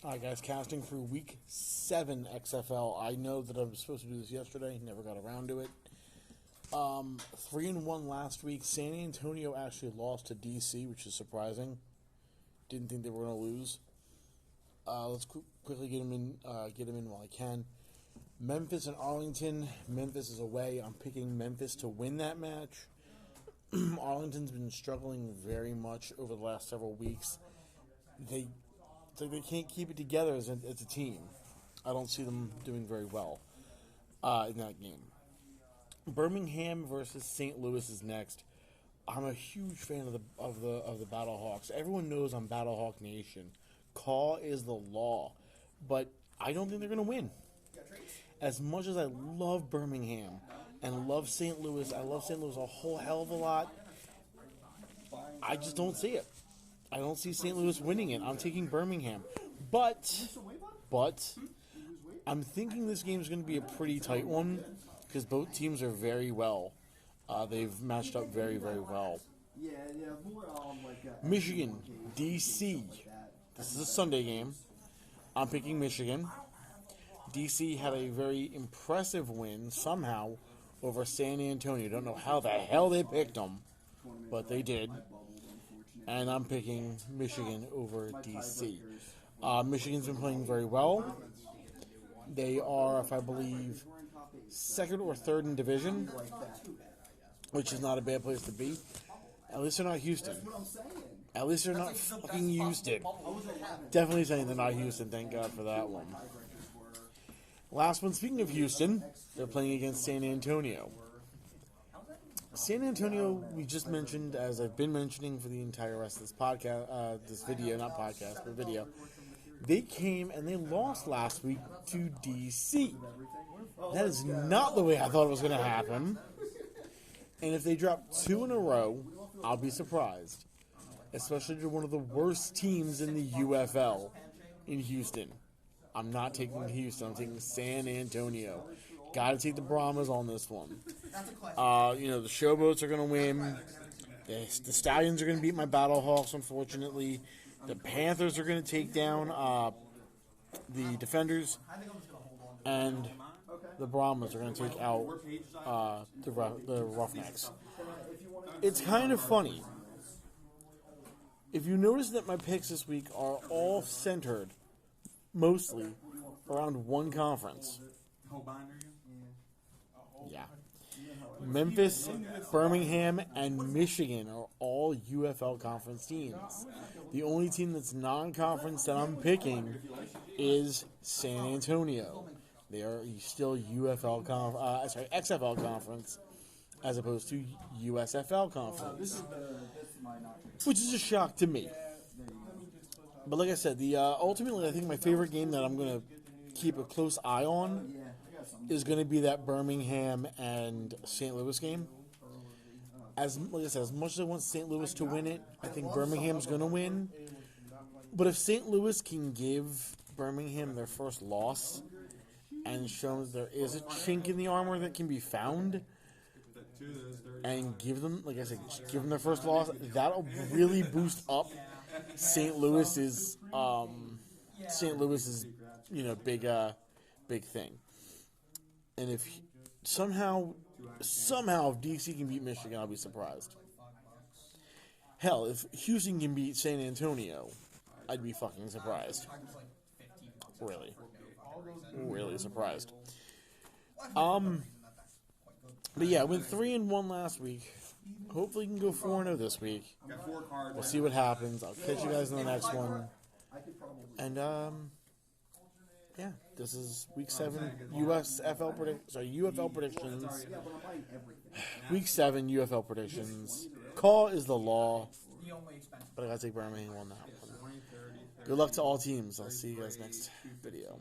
Alright guys, casting for Week 7 XFL. I know that I was supposed to do this yesterday, never got around to it. 3-1 last week. San Antonio actually lost to DC, which is surprising. Didn't think they were going to lose. Let's quickly get them in while I can. Memphis and Arlington. Memphis is away. I'm picking Memphis to win that match. Arlington's been struggling very much over the last several weeks. They can't keep it together as a team. I don't see them doing very well in that game. Birmingham versus St. Louis is next. I'm a huge fan of the Battlehawks. Everyone knows I'm Battlehawk Nation. Call is the law, but I don't think they're going to win. As much as I love Birmingham and love St. Louis, I love St. Louis a whole hell of a lot. I just don't see it. I don't see St. Louis winning it. I'm taking Birmingham. But I'm thinking this game is going to be a pretty tight one because both teams are very well. They've matched up very, very well. Michigan, DC. This is a Sunday game. I'm picking Michigan. DC had a very impressive win somehow over San Antonio. Don't know how the hell they picked them, but they did. And I'm picking Michigan over DC. Michigan's been playing very well. They are, if I believe, second or third in division, which is not a bad place to be. At least they're not Houston. At least they're not fucking Houston. Definitely saying they're not Houston. Thank God for that one. Last one, speaking of Houston, they're playing against San Antonio. San Antonio, we just mentioned, as I've been mentioning for the entire rest of this podcast, this video, not podcast, but video, they came and they lost last week to DC. That is not the way I thought it was going to happen. And if they drop 2 in a row, I'll be surprised. Especially to one of the worst teams in the UFL in Houston. I'm not taking Houston, I'm taking San Antonio. Got to take the Brahmas on this one. The Showboats are going to win. The Stallions are going to beat my Battlehawks, unfortunately. The Panthers are going to take down the Defenders. And the Brahmas are going to take out the Roughnecks. It's kind of funny. If you notice that my picks this week are all centered, mostly, around one conference. Yeah. Memphis, Birmingham, and Michigan are all UFL conference teams. The only team that's non-conference that I'm picking is San Antonio. They are still XFL conference as opposed to USFL conference, which is a shock to me. But like I said, ultimately I think my favorite game that I'm going to keep a close eye on is going to be that Birmingham and St. Louis game. Like I said, as much as I want St. Louis to win it, I think Birmingham's going to win. But if St. Louis can give Birmingham their first loss and show there is a chink in the armor that can be found, and give them, like I said, give them their first loss, that'll really boost up St. Louis's big thing. And if somehow if DC can beat Michigan, I'll be surprised. Hell, if Houston can beat San Antonio, I'd be fucking surprised. Really surprised. But yeah, I went 3-1 last week. Hopefully, we can go 4-0 this week. We'll see what happens. I'll catch you guys in the next one. And yeah, this is Week 7 UFL predictions. Week 7 UFL predictions. Call is the law, but I gotta take Birmingham on that one. Good luck to all teams. I'll see you guys next video.